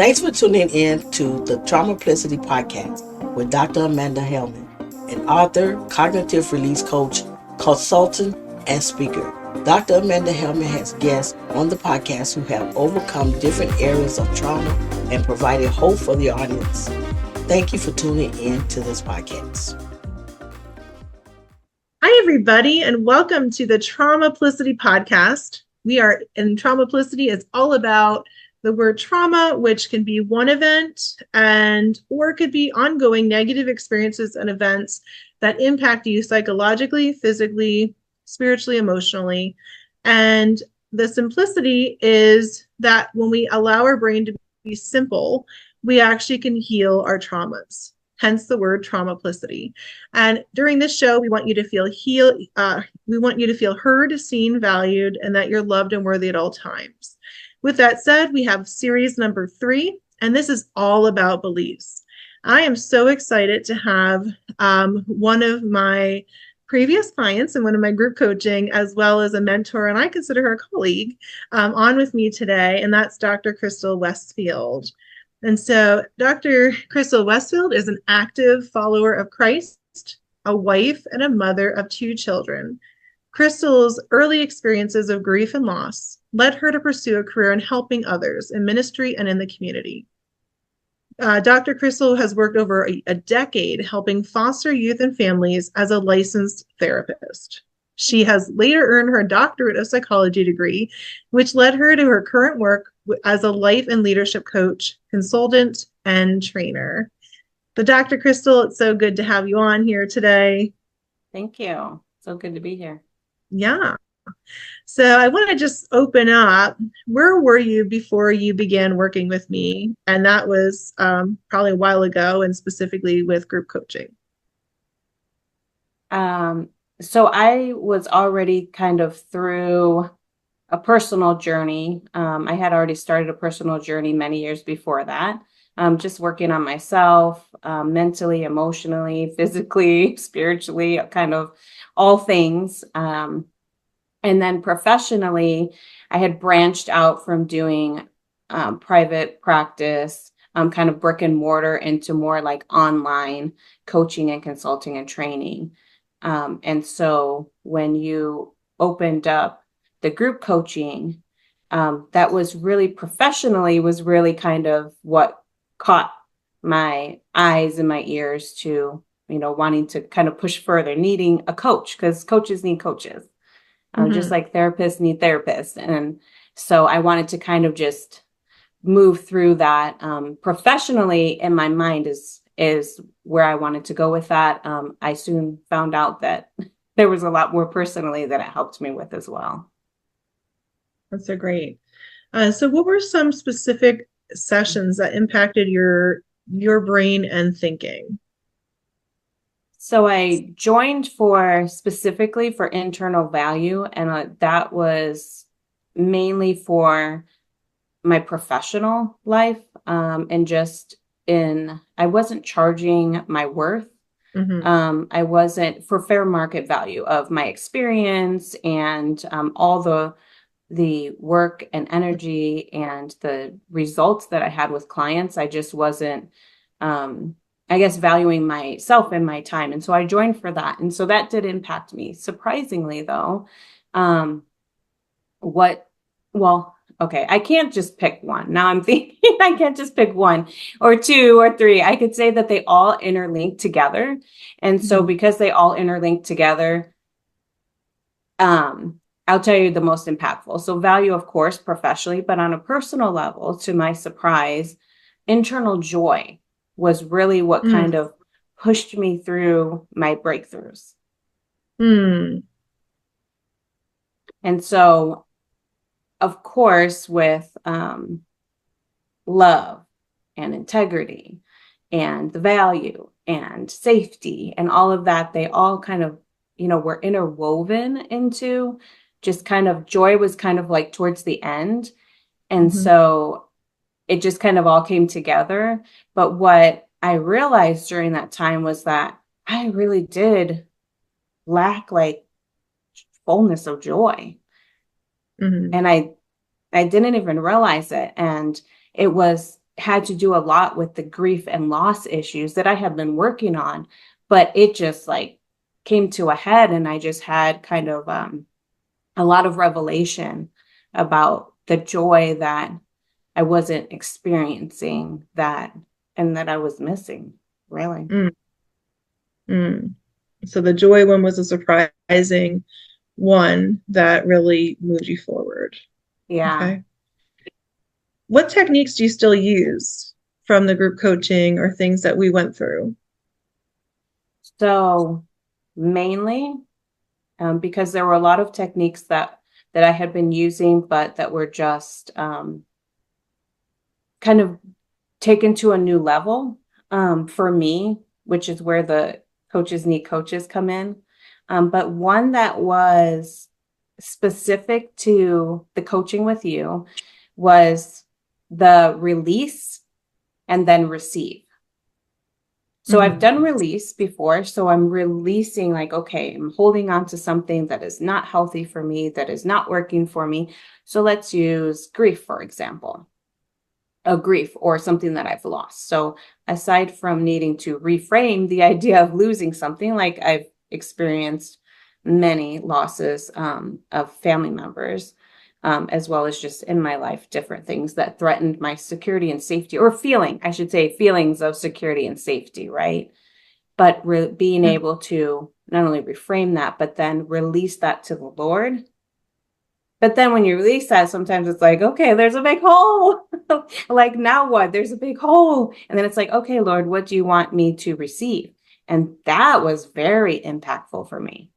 Thanks for tuning in to the Traumaplicity Podcast with Dr. Amanda Helman, an author, cognitive release coach, consultant, and speaker. Dr. Amanda Helman has guests on the podcast who have overcome different areas of trauma and provided hope for the audience. Thank you for tuning in to this podcast. Hi, everybody, and welcome to the Traumaplicity Podcast. Traumaplicity is all about the word trauma, which can be one event or it could be ongoing negative experiences and events that impact you psychologically, physically, spiritually, emotionally. And the simplicity is that when we allow our brain to be simple, we actually can heal our traumas. Hence the word traumaplicity. And during this show, we want you to feel we want you to feel heard, seen, valued, and that you're loved and worthy at all times. With that said, we have series number 3, and this is all about beliefs. I am so excited to have one of my previous clients and one of my group coaching, as well as a mentor, and I consider her a colleague, on with me today, and that's Dr. Crystal Westfield. And so Dr. Crystal Westfield is an active follower of Christ, a wife, and a mother of 2 children. Crystal's early experiences of grief and loss led her to pursue a career in helping others in ministry and in the community. Dr. Crystal has worked over a decade helping foster youth and families as a licensed therapist. She has later earned her doctorate of psychology degree, which led her to her current work as a life and leadership coach, consultant, and trainer. So Dr. Crystal, it's so good to have you on here today. Thank you. So good to be here. Yeah. So I want to just open up. Where were you before you began working with me? And that was probably a while ago, and specifically with group coaching. So I was already kind of through a personal journey. I had already started a personal journey many years before that. Just working on myself, mentally, emotionally, physically, spiritually, kind of all things. And then professionally, I had branched out from doing private practice, kind of brick and mortar, into more like online coaching and consulting and training. And so when you opened up the group coaching, that was really professionally was really kind of what caught my eyes and my ears to, wanting to kind of push further, needing a coach, because coaches need coaches. Just like therapists need therapists. And so I wanted to kind of just move through that. Professionally, in my mind is where I wanted to go with that. I soon found out that there was a lot more personally that it helped me with as well. That's so great. So what were some specific sessions that impacted your brain and thinking? So I joined specifically for internal value, and that was mainly for my professional life, and just I wasn't charging my worth. I wasn't for fair market value of my experience and all the work and energy and the results that I had with clients. I just wasn't valuing myself and my time. And so I joined for that. And so that did impact me. Surprisingly, though, I can't just pick one. Now I'm thinking I can't just pick 1 or 2 or 3. I could say that they all interlink together. And so because they all interlink together, I'll tell you the most impactful. So value, of course, professionally, but on a personal level, to my surprise, internal joy was really what kind of pushed me through my breakthroughs. And so, of course, with love and integrity and the value and safety and all of that, they all kind of, were interwoven into just kind of joy was kind of like towards the end. And so it just kind of all came together. But what I realized during that time was that I really did lack like fullness of joy. And I didn't even realize it. And it was had to do a lot with the grief and loss issues that I had been working on, but it just like came to a head, and I just had kind of a lot of revelation about the joy that I wasn't experiencing that and that I was missing, really. Mm, mm. So the joy one was a surprising one that really moved you forward. Yeah. Okay. What techniques do you still use from the group coaching or things that we went through? So mainly because there were a lot of techniques that I had been using, but that were just kind of taken to a new level for me, which is where the coaches need coaches come in. But one that was specific to the coaching with you was the release and then receive. So I've done release before. So I'm releasing, like, okay, I'm holding on to something that is not healthy for me, that is not working for me. So let's use grief, for example, a grief or something that I've lost. So aside from needing to reframe the idea of losing something, like I've experienced many losses of family members, as well as just in my life, different things that threatened my security and safety, or I should say, feelings of security and safety, right? But being able to not only reframe that, but then release that to the Lord. But then when you release that, sometimes it's like, okay, there's a big hole. Like, now what? There's a big hole. And then it's like, okay, Lord, what do you want me to receive? And that was very impactful for me.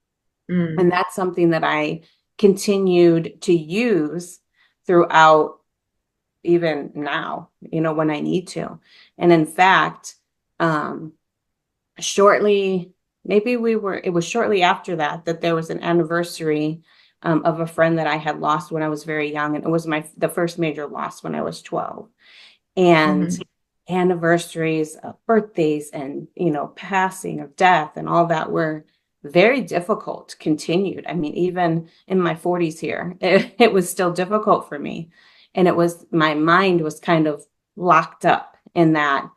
And that's something that I continued to use throughout even now, when I need to. And in fact, shortly, it was shortly after that there was an anniversary of a friend that I had lost when I was very young. And it was the first major loss when I was 12. And anniversaries of birthdays and, passing of death and all that were very difficult, continued. I mean, even in my 40s here, it was still difficult for me. And my mind was kind of locked up in that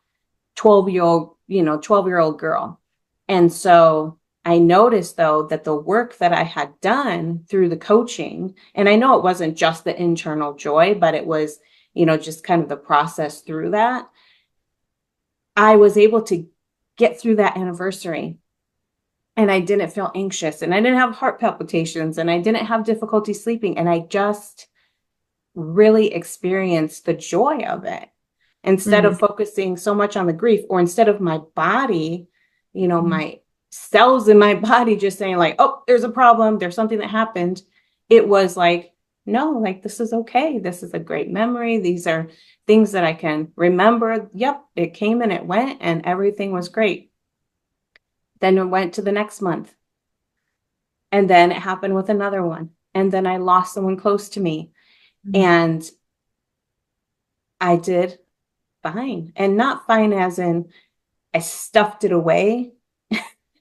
12-year-old girl. And so I noticed, though, that the work that I had done through the coaching, and I know it wasn't just the internal joy, but it was, just kind of the process through that, I was able to get through that anniversary. And I didn't feel anxious, and I didn't have heart palpitations, and I didn't have difficulty sleeping. And I just really experienced the joy of it instead of focusing so much on the grief, or instead of my body, my cells in my body just saying like, oh, there's a problem, there's something that happened. It was like, no, like, this is okay. This is a great memory. These are things that I can remember. Yep, it came and it went, and everything was great. Then it went to the next month. And then it happened with another one. And then I lost someone close to me. And I did fine. And not fine as in I stuffed it away,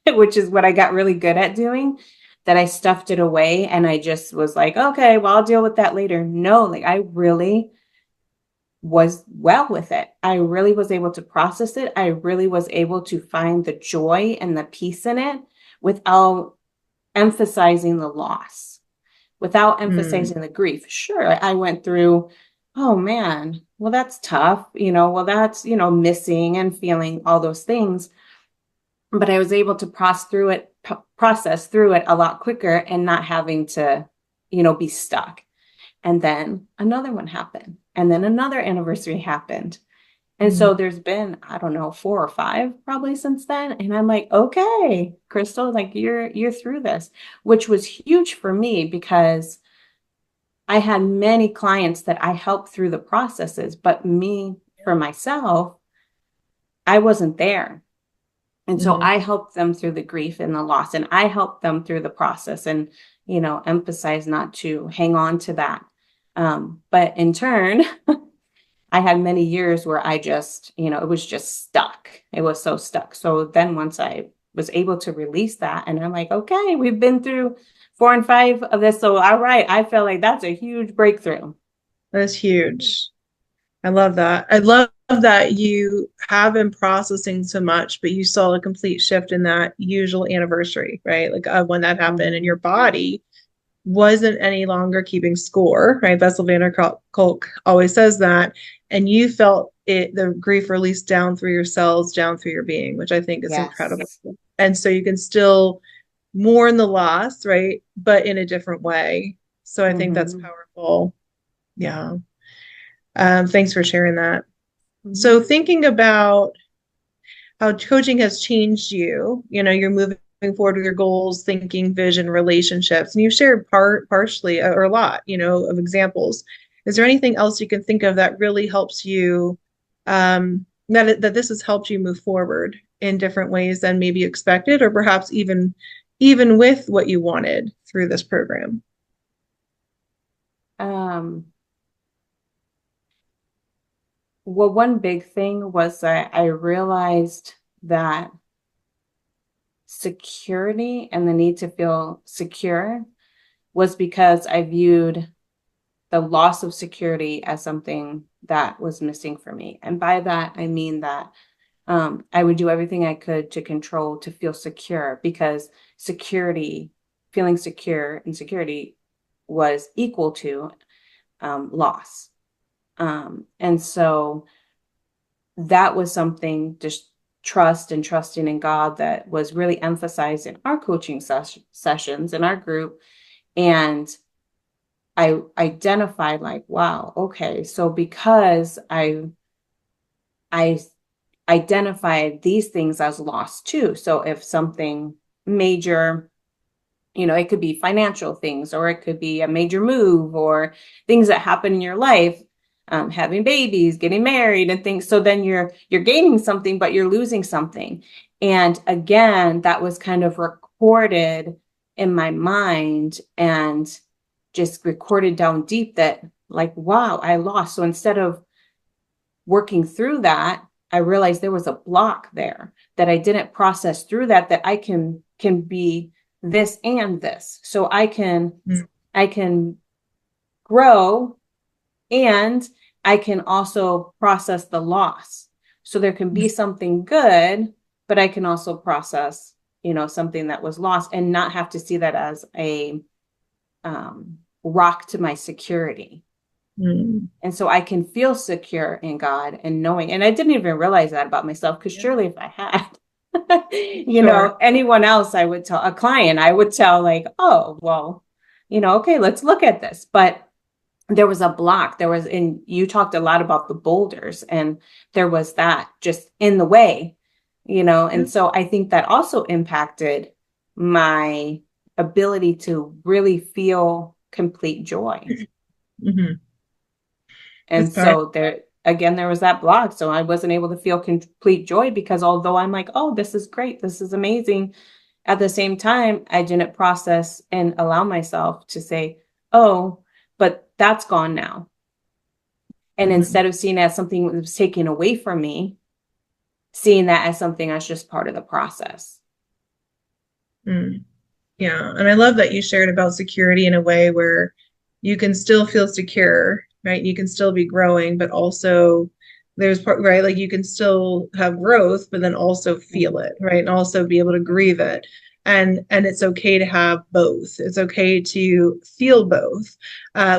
which is what I got really good at doing, that I stuffed it away and I just was like, okay, well, I'll deal with that later. No, like, I really was well with it. I really was able to process it. I really was able to find the joy and the peace in it without emphasizing the loss, without emphasizing the grief. Sure, I went through, oh man, well, that's tough, well, that's, missing and feeling all those things. But I was able to process through it a lot quicker and not having to, be stuck. And then another one happened. And then another anniversary happened. And so there's been, I don't know, 4 or 5 probably since then. And I'm like, okay, Crystal, like, you're through this, which was huge for me because I had many clients that I helped through the processes, but me, for myself, I wasn't there. And so I helped them through the grief and the loss, and I helped them through the process, and, emphasize not to hang on to that. But in turn, I had many years where I just, it was just stuck. It was so stuck. So then once I was able to release that, and I'm like, okay, we've been through 4 and 5 of this. So, all right, I feel like that's a huge breakthrough. That's huge. I love that. I love that you have been processing so much, but you saw a complete shift in that usual anniversary, right? Like when that happened, and your body wasn't any longer keeping score, right? Bessel van der Kolk always says that. And you felt it, the grief released down through your cells, down through your being, which I think is incredible. Yes. And so you can still mourn the loss, right? But in a different way. So I think that's powerful. Yeah. Thanks for sharing that. So thinking about how coaching has changed you, you're moving forward with your goals, thinking, vision, relationships, and you shared partially or a lot, of examples. Is there anything else you can think of that really helps you, that this has helped you move forward in different ways than maybe expected, or perhaps even with what you wanted through this program? Well, one big thing was that I realized that security and the need to feel secure was because I viewed the loss of security as something that was missing for me. And by that, I mean that I would do everything I could to control, to feel secure, because feeling secure and security was equal to loss. And so that was something, just trusting in God, that was really emphasized in our coaching sessions in our group. And I identified like, wow, okay, so because I identified these things as loss too. So if something major, it could be financial things, or it could be a major move, or things that happen in your life, having babies, getting married and things. So then you're gaining something, but you're losing something. And again, that was kind of recorded in my mind and just recorded down deep, that like, wow, I lost. So instead of working through that, I realized there was a block there that I didn't process through, that I can be this and this. So I can grow, and I can also process the loss. So there can be something good, but I can also process, something that was lost, and not have to see that as a rock to my security. And so I can feel secure in God and knowing, and I didn't even realize that about myself, because surely if I had, anyone else, I would tell a client, I would tell like, oh, well, okay, let's look at this. But there was a block. And you talked a lot about the boulders, and there was that just in the way, and so I think that also impacted my ability to really feel complete joy. And so there was that block. So I wasn't able to feel complete joy, because although I'm like, oh, this is great, this is amazing, at the same time, I didn't process and allow myself to say, oh, but that's gone now. And instead of seeing it as something that was taken away from me, seeing that as something that's just part of the process. Yeah. And I love that you shared about security in a way where you can still feel secure, right? You can still be growing, but also there's part, right? Like you can still have growth, but then also feel it, right? And also be able to grieve it. And it's okay to have both. It's okay to feel both,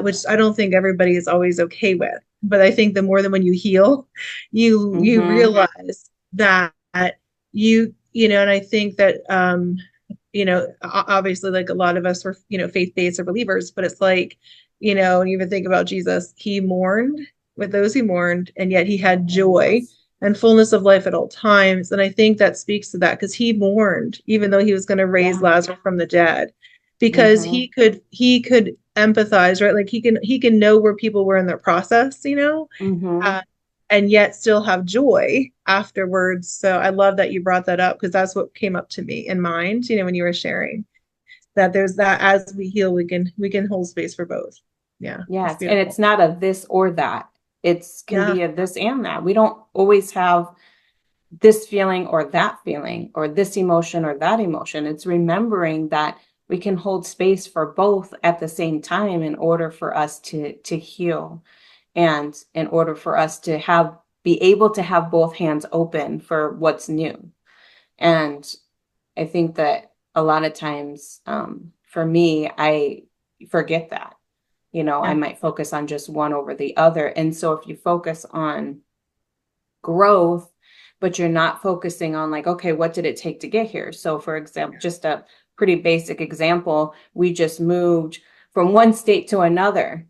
which I don't think everybody is always okay with. But I think the more than when you heal, you realize that and I think that obviously, like a lot of us were, faith-based or believers, but it's like, when you even think about Jesus, he mourned with those he mourned, and yet he had joy and fullness of life at all times. And I think that speaks to that, because he mourned, even though he was going to raise Lazarus from the dead, because he could empathize, right? Like he can know where people were in their process, and yet still have joy afterwards. So I love that you brought that up, because that's what came up to me in mind, when you were sharing that there's that, as we heal, we can hold space for both. Yeah. Yes. And it's not a this or that. It's can be a this and that. We don't always have this feeling or that feeling, or this emotion or that emotion. It's remembering that we can hold space for both at the same time in order for us to heal, and in order for us to have be able to have both hands open for what's new. And I think that a lot of times, for me, I forget that, I Yeah. might focus on just one over the other. And so if you focus on growth, but you're not focusing on like, okay, what did it take to get here? So for example, just a pretty basic example, we just moved from one state to another.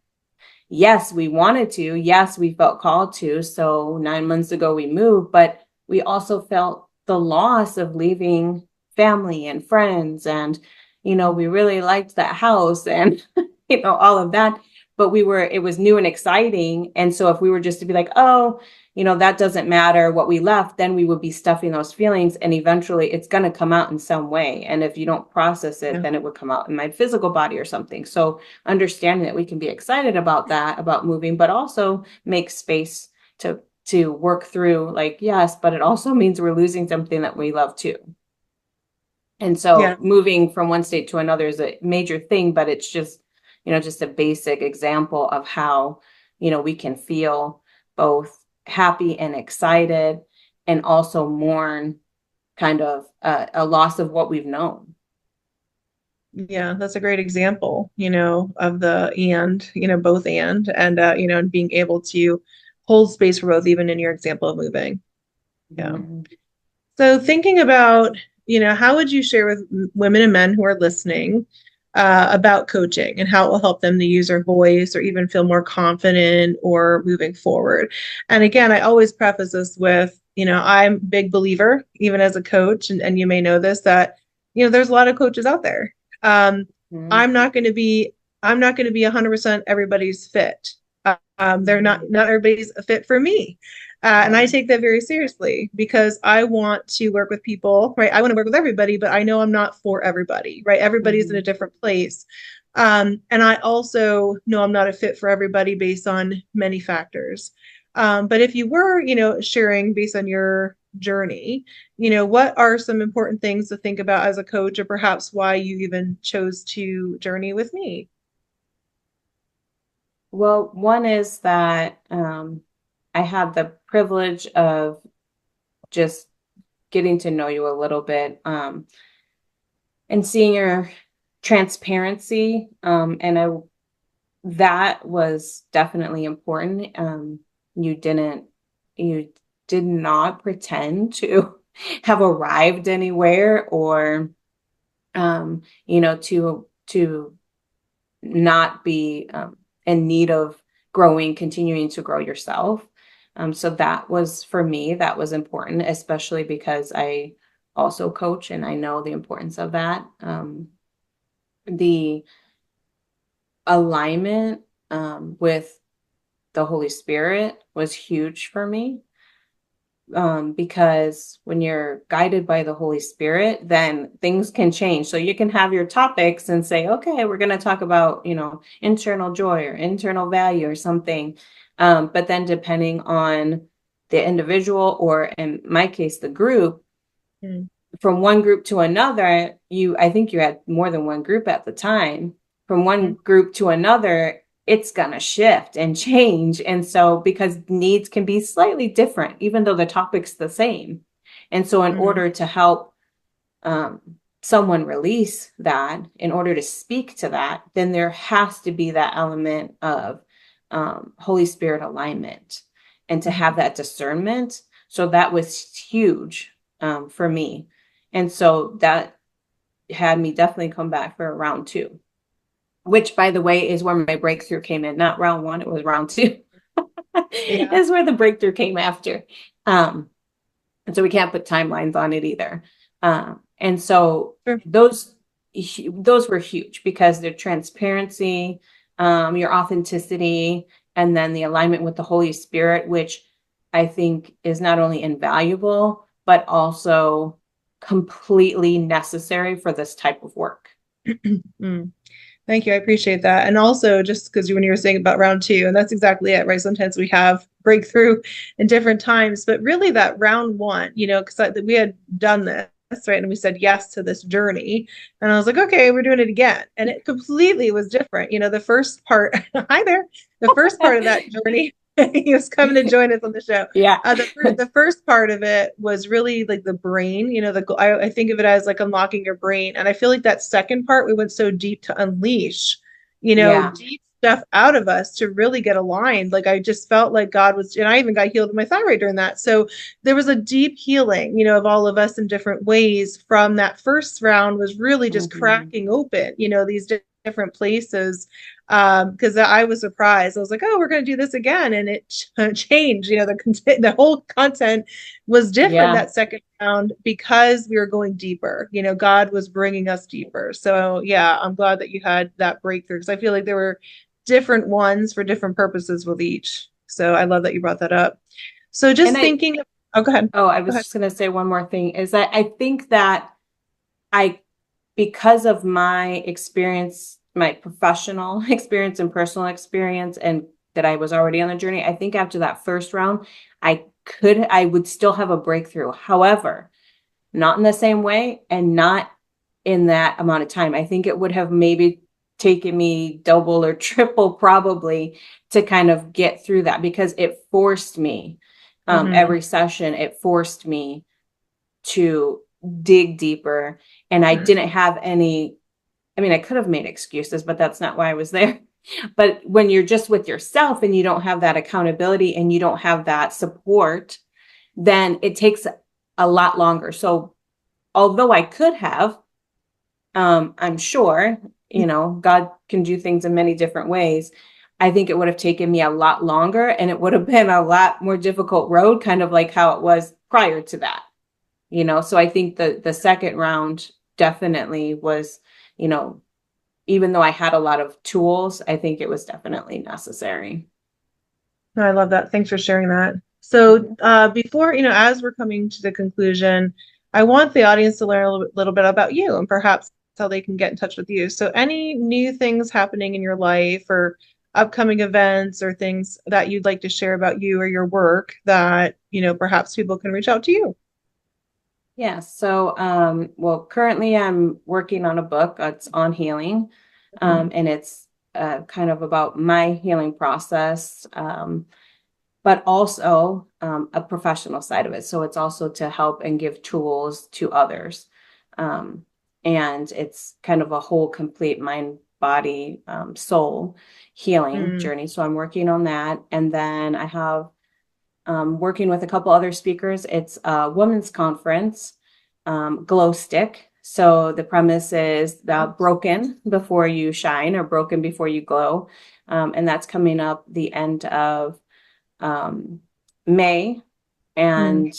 Yes, we wanted to. Yes, we felt called to. So 9 months ago we moved, but we also felt the loss of leaving family and friends. And, we really liked that house and, all of that. But it was new and exciting. And so if we were just to be like, oh, that doesn't matter what we left, then we would be stuffing those feelings. And eventually it's going to come out in some way. And if you don't process it, Yeah. then it would come out in my physical body or something. So understanding that we can be excited about that, about moving, but also make space to work through like, yes, but it also means we're losing something that we love too. And Yeah. so moving from one state to another is a major thing, but it's just, just a basic example of how, we can feel both happy and excited and also mourn kind of a loss of what we've known. Yeah, that's a great example, of the both and being able to hold space for both, even in your example of moving. Yeah. Mm-hmm. So thinking about, how would you share with women and men who are listening about coaching and how it will help them to use their voice or even feel more confident or moving forward? And again, I always preface this with, I'm a big believer, even as a coach, and you may know this, that, there's a lot of coaches out there. Mm-hmm. I'm not going to be 100% everybody's fit. They're not everybody's a fit for me. And I take that very seriously because I want to work with people, right? I want to work with everybody, but I know I'm not for everybody, right? Everybody's in a different place. And I also know I'm not a fit for everybody based on many factors. But if you were, sharing based on your journey, what are some important things to think about as a coach, or perhaps why you even chose to journey with me? Well, one is that I had the privilege of just getting to know you a little bit and seeing your transparency. And that was definitely important. You did not pretend to have arrived anywhere or, to not be in need of continuing to grow yourself. So that was, for me, that was important, especially because I also coach and I know the importance of that. The alignment with the Holy Spirit was huge for me. Because when you're guided by the Holy Spirit, then things can change. So you can have your topics and say, okay, we're going to talk about, internal joy or internal value or something. But then depending on the individual, or in my case, the group, from one group to another, I think you had more than one group at the time. From one group to another, it's going to shift and change. And so because needs can be slightly different, even though the topic's the same. And so in order to help someone release that, in order to speak to that, then there has to be that element of Holy Spirit alignment and to have that discernment. So that was huge for me. And so that had me definitely come back for round 2. Which, by the way, is where my breakthrough came in. Not round 1, it was round 2. Yeah. Is where the breakthrough came after. And so we can't put timelines on it either. And so Sure. those were huge because their transparency, your authenticity, and then the alignment with the Holy Spirit, which I think is not only invaluable, but also completely necessary for this type of work. Thank you. I appreciate that. And also, just because when you were saying about round 2, and that's exactly it, right? Sometimes we have breakthrough in different times, but really that round 1, because we had done this, right? And we said yes to this journey. And I was like, okay, we're doing it again. And it completely was different. The first part, hi there, the first part of that journey He was coming to join us on the show. Yeah. The first part of it was really like the brain, I think of it as like unlocking your brain. And I feel like that second part, we went so deep to unleash, Yeah. deep stuff out of us to really get aligned. Like I just felt like God was, and I even got healed of my thyroid during that. So there was a deep healing, of all of us in different ways from that first round was really just cracking open, these different places. Because I was surprised. I was like, "Oh, we're going to do this again," and it changed. The whole content was different Yeah. that second round because we were going deeper. God was bringing us deeper. So yeah, I'm glad that you had that breakthrough because I feel like there were different ones for different purposes with each. So I love that you brought that up. So And just thinking. Oh, go ahead. oh, I Go was ahead. just going to say one more thing is that I think that I, because of my experience, my professional experience and personal experience, and that I was already on the journey, I think after that first round, I would still have a breakthrough. However, not in the same way and not in that amount of time. I think it would have maybe taken me double or triple probably to kind of get through that because it forced me, every session, it forced me to dig deeper. And I didn't have any, I mean, I could have made excuses, but that's not why I was there. But when you're just with yourself and you don't have that accountability and you don't have that support, then it takes a lot longer. So although I could have, I'm sure, God can do things in many different ways. I think it would have taken me a lot longer and it would have been a lot more difficult road, kind of like how it was prior to that. So I think the second round definitely was, you know, even though I had a lot of tools, I think it was definitely necessary. No, I love that. Thanks for sharing that. So, before, as we're coming to the conclusion, I want the audience to learn a little bit about you and perhaps how they can get in touch with you. So, any new things happening in your life or upcoming events or things that you'd like to share about you or your work that, perhaps people can reach out to you. Yeah. So, well, currently I'm working on a book. It's on healing, and it's kind of about my healing process, but also a professional side of it. So it's also to help and give tools to others, and it's kind of a whole, complete mind, body, soul healing Mm, journey. So I'm working on that, and then I have working with a couple other speakers. It's a women's conference, Glow Stick. So the premise is the broken before you shine or broken before you glow. And that's coming up the end of May mm. and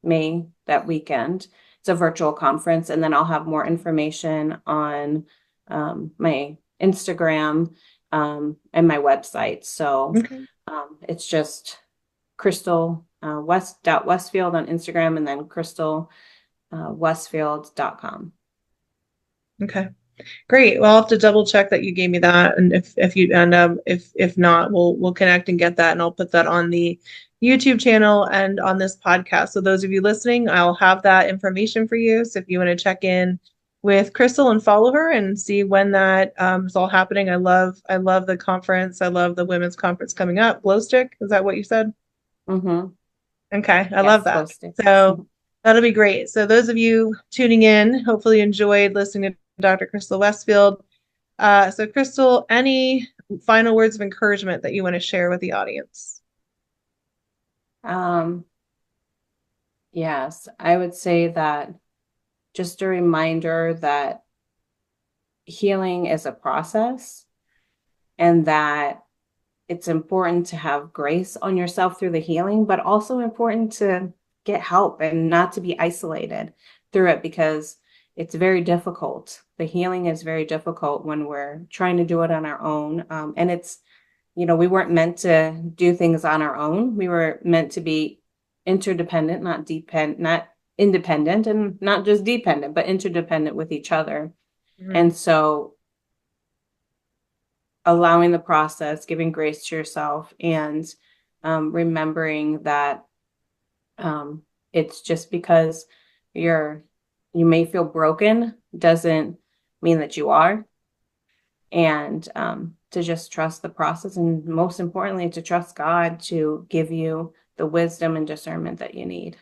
May that weekend. It's a virtual conference. And then I'll have more information on my Instagram and my website. So Okay. it's just Crystal Westfield on Instagram and then Crystal Westfield.com. Okay. Great. Well, I'll have to double check that you gave me that, and if not, we'll connect and get that, and I'll put that on the YouTube channel and on this podcast. So those of you listening, I'll have that information for you. So if you want to check in with Crystal and follow her and see when that is all happening. I love the conference. I love the women's conference coming up. Glow Stick, is that what you said? Mm-hmm. Okay, I love Yes, glow that. stick. So that'll be great. So those of you tuning in, hopefully you enjoyed listening to Dr. Crystal Westfield. So Crystal, any final words of encouragement that you want to share with the audience? Um, yes, I would say that just a reminder that healing is a process and that it's important to have grace on yourself through the healing, but also important to get help and not to be isolated through it because it's very difficult. The healing is very difficult when we're trying to do it on our own. And it's, we weren't meant to do things on our own. We were meant to be interdependent, not independent, and not just dependent, but interdependent with each other. Mhm. And so allowing the process, giving grace to yourself, and remembering that it's just because you may feel broken doesn't mean that you are, and to to just trust the process, and most importantly, to trust God to give you the wisdom and discernment that you need.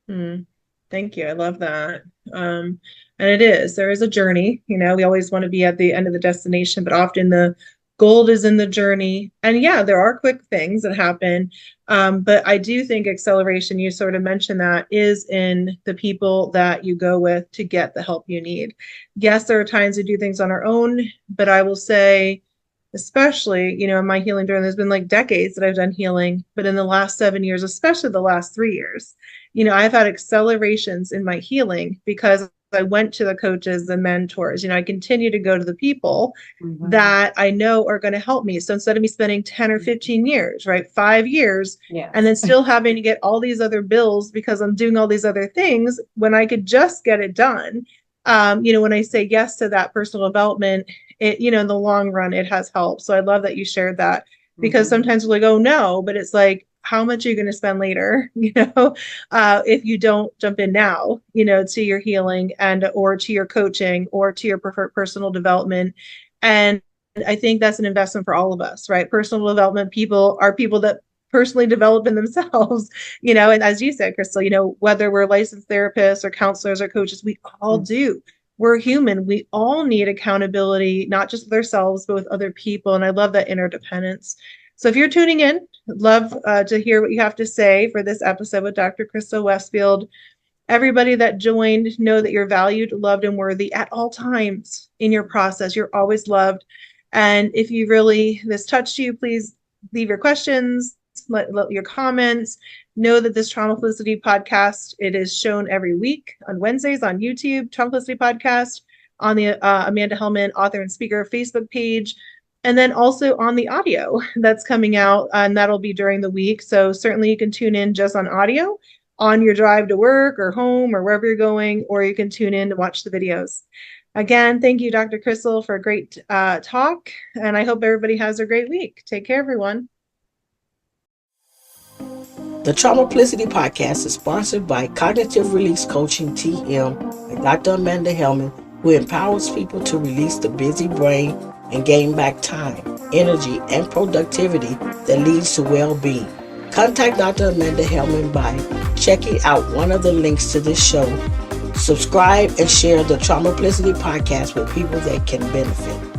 Thank you. I love that. And there is a journey. We always want to be at the end of the destination, but often the gold is in the journey. And yeah, there are quick things that happen. But I do think acceleration, you sort of mentioned that, is in the people that you go with to get the help you need. Yes, there are times we do things on our own, but I will say, especially, in my healing journey, there's been like decades that I've done healing, but in the last 7 years, especially the last 3 years, I've had accelerations in my healing because I went to the coaches and mentors. I continue to go to the people that I know are going to help me. So instead of me spending 10 or 15 years, right, 5 years, and then still having to get all these other bills because I'm doing all these other things, when I could just get it done, when I say yes to that personal development, it, in the long run, it has helped. So I love that you shared that, because sometimes we're like, oh no, but it's like, how much are you going to spend later, if you don't jump in now, to your healing and or to your coaching or to your personal development. And I think that's an investment for all of us, right? Personal development people are people that personally develop in themselves, and as you said, Crystal, whether we're licensed therapists or counselors or coaches, we all do. We're human. We all need accountability, not just with ourselves, but with other people. And I love that interdependence. So if you're tuning in, I'd love to hear what you have to say for this episode with Dr. Crystal Westfield. Everybody that joined, know that you're valued, loved, and worthy at all times in your process. You're always loved. And if this touched you, please leave your questions, let your comments. Know that this Traumaticity podcast, it is shown every week on Wednesdays on YouTube, Traumaticity podcast, on the Amanda Helman author and speaker Facebook page, and then also on the audio that's coming out, and that'll be during the week. So certainly you can tune in just on audio on your drive to work or home or wherever you're going, or you can tune in to watch the videos. Again, thank you, Dr. Crystal, for a great talk, and I hope everybody has a great week. Take care, everyone. The Traumaticity podcast is sponsored by Cognitive Release Coaching TM by Dr. Amanda Helman, who empowers people to release the busy brain and gain back time, energy, and productivity that leads to well-being. Contact Dr. Amanda Helman by checking out one of the links to this show. Subscribe and share the Traumaticity podcast with people that can benefit.